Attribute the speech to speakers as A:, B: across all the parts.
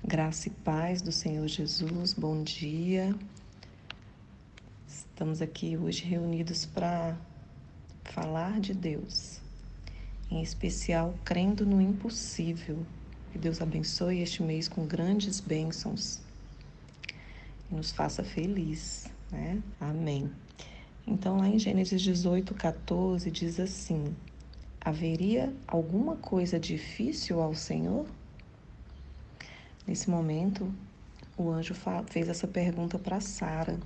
A: Graça e paz do Senhor Jesus, bom dia. Estamos aqui hoje reunidos para falar de Deus, em especial crendo no impossível. Que Deus abençoe este mês com grandes bênçãos e nos faça feliz, né? Amém. Então, lá em Gênesis 18:14 diz assim: haveria alguma coisa difícil ao Senhor? Nesse momento, o anjo fez essa pergunta para Sara.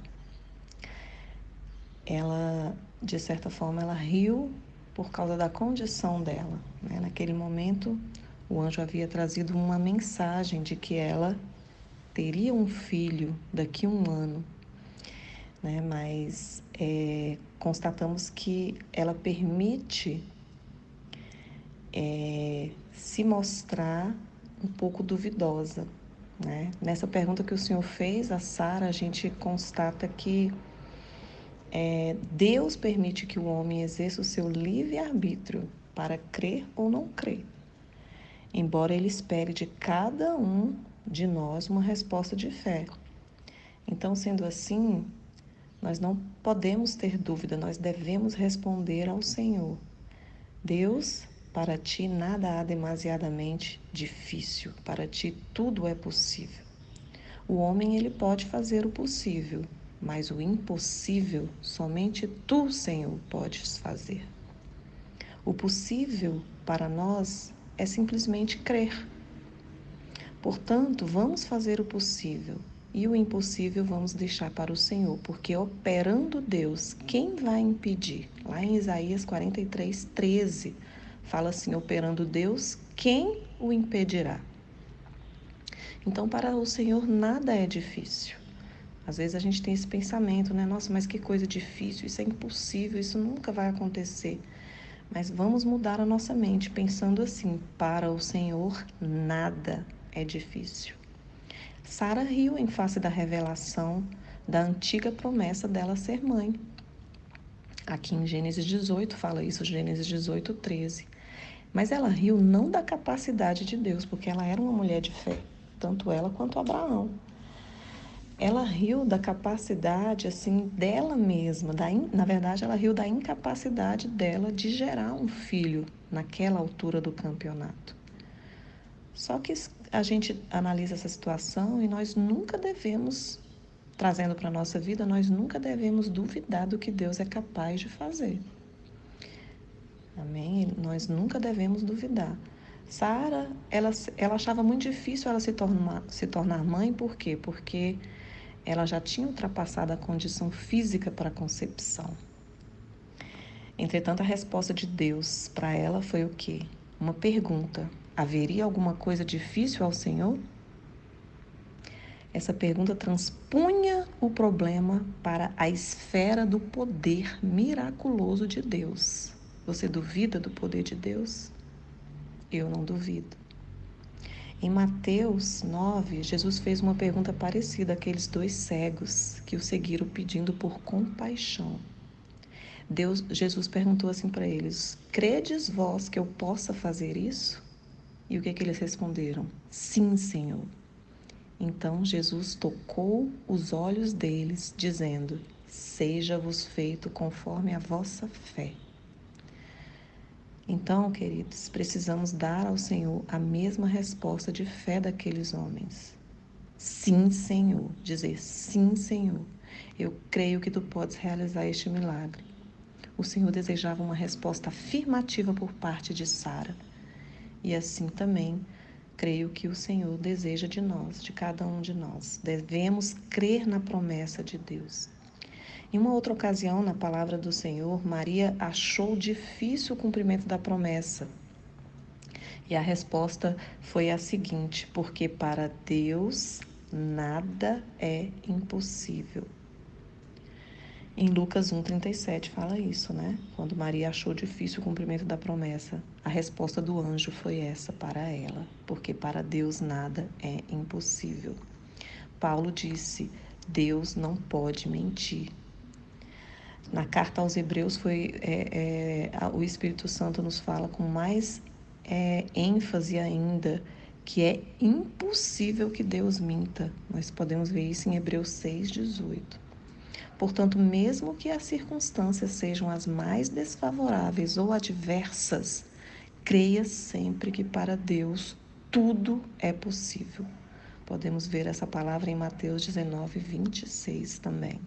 A: Ela, de certa forma, ela riu por causa da condição dela, né? Naquele momento, o anjo havia trazido uma mensagem de que ela teria um filho daqui a um ano, né? Mas constatamos que ela permite se mostrar um pouco duvidosa, né? Nessa pergunta que o Senhor fez a Sara, a gente constata que Deus permite que o homem exerça o seu livre-arbítrio para crer ou não crer, embora ele espere de cada um de nós uma resposta de fé. Então, sendo assim, nós não podemos ter dúvida, nós devemos responder ao Senhor. Deus, para ti nada há demasiadamente difícil, para ti tudo é possível. O homem, ele pode fazer o possível, mas o impossível somente tu, Senhor, podes fazer. O possível para nós é simplesmente crer. Portanto, vamos fazer o possível e o impossível vamos deixar para o Senhor, porque operando Deus, quem vai impedir? Lá em Isaías 43:13, fala assim: operando Deus, quem o impedirá? Então, para o Senhor nada é difícil. Às vezes a gente tem esse pensamento, né? Nossa, mas que coisa difícil, isso é impossível, isso nunca vai acontecer. Mas vamos mudar a nossa mente pensando assim: para o Senhor nada é difícil. Sara riu em face da revelação da antiga promessa dela ser mãe. Aqui em Gênesis 18 fala isso, Gênesis 18:13. Mas ela riu não da capacidade de Deus, porque ela era uma mulher de fé, tanto ela quanto Abraão. Ela riu da capacidade, assim, dela mesma. Na verdade, ela riu da incapacidade dela de gerar um filho naquela altura do campeonato. Só que a gente analisa essa situação e nós nunca devemos, trazendo para a nossa vida, nós nunca devemos duvidar do que Deus é capaz de fazer. Amém? Nós nunca devemos duvidar. Sara, ela achava muito difícil ela se tornar mãe, por quê? Porque ela já tinha ultrapassado a condição física para a concepção. Entretanto, a resposta de Deus para ela foi o quê? Uma pergunta: haveria alguma coisa difícil ao Senhor? Essa pergunta transpunha o problema para a esfera do poder miraculoso de Deus. Você duvida do poder de Deus? Eu não duvido. Em Mateus 9, Jesus fez uma pergunta parecida àqueles dois cegos que o seguiram pedindo por compaixão. Jesus perguntou assim para eles: credes vós que eu possa fazer isso? E o que eles responderam? Sim, Senhor. Então Jesus tocou os olhos deles, dizendo: seja-vos feito conforme a vossa fé. Então, queridos, precisamos dar ao Senhor a mesma resposta de fé daqueles homens. Sim, Senhor. Dizer: sim, Senhor. Eu creio que tu podes realizar este milagre. O Senhor desejava uma resposta afirmativa por parte de Sara. E assim também creio que o Senhor deseja de nós, de cada um de nós. Devemos crer na promessa de Deus. Em uma outra ocasião, na palavra do Senhor, Maria achou difícil o cumprimento da promessa. E a resposta foi a seguinte: porque para Deus nada é impossível. Em Lucas 1:37 fala isso, né? Quando Maria achou difícil o cumprimento da promessa, a resposta do anjo foi essa para ela: porque para Deus nada é impossível. Paulo disse: Deus não pode mentir. Na carta aos Hebreus, o Espírito Santo nos fala com mais ênfase ainda que é impossível que Deus minta. Nós podemos ver isso em Hebreus 6,18. Portanto, mesmo que as circunstâncias sejam as mais desfavoráveis ou adversas, creia sempre que para Deus tudo é possível. Podemos ver essa palavra em Mateus 19:26 também.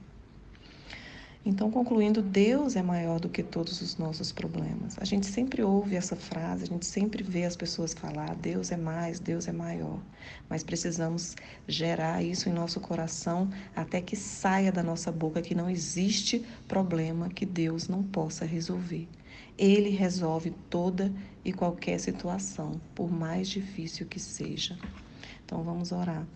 A: Então, concluindo, Deus é maior do que todos os nossos problemas. A gente sempre ouve essa frase, a gente sempre vê as pessoas falar, Deus é mais, Deus é maior. Mas precisamos gerar isso em nosso coração até que saia da nossa boca que não existe problema que Deus não possa resolver. Ele resolve toda e qualquer situação, por mais difícil que seja. Então, vamos orar.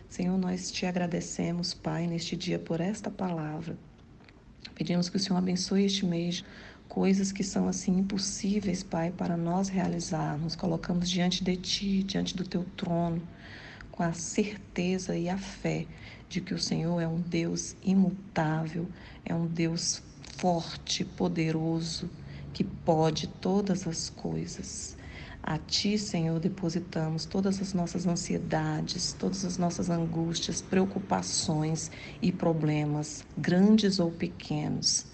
A: Senhor, nós te agradecemos, Pai, neste dia por esta palavra. Pedimos que o Senhor abençoe este mês, coisas que são assim impossíveis, Pai, para nós realizarmos. Colocamos diante de Ti, diante do Teu trono, com a certeza e a fé de que o Senhor é um Deus imutável, é um Deus forte, poderoso, que pode todas as coisas. A Ti, Senhor, depositamos todas as nossas ansiedades, todas as nossas angústias, preocupações e problemas, grandes ou pequenos.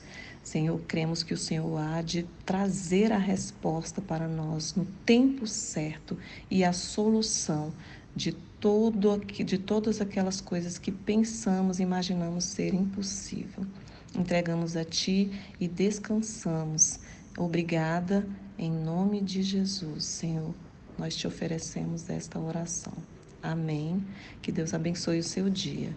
A: Senhor, cremos que o Senhor há de trazer a resposta para nós no tempo certo e a solução de todas aquelas coisas que pensamos, imaginamos ser impossível. Entregamos a Ti e descansamos. Obrigada, em nome de Jesus, Senhor. Nós te oferecemos esta oração. Amém. Que Deus abençoe o seu dia.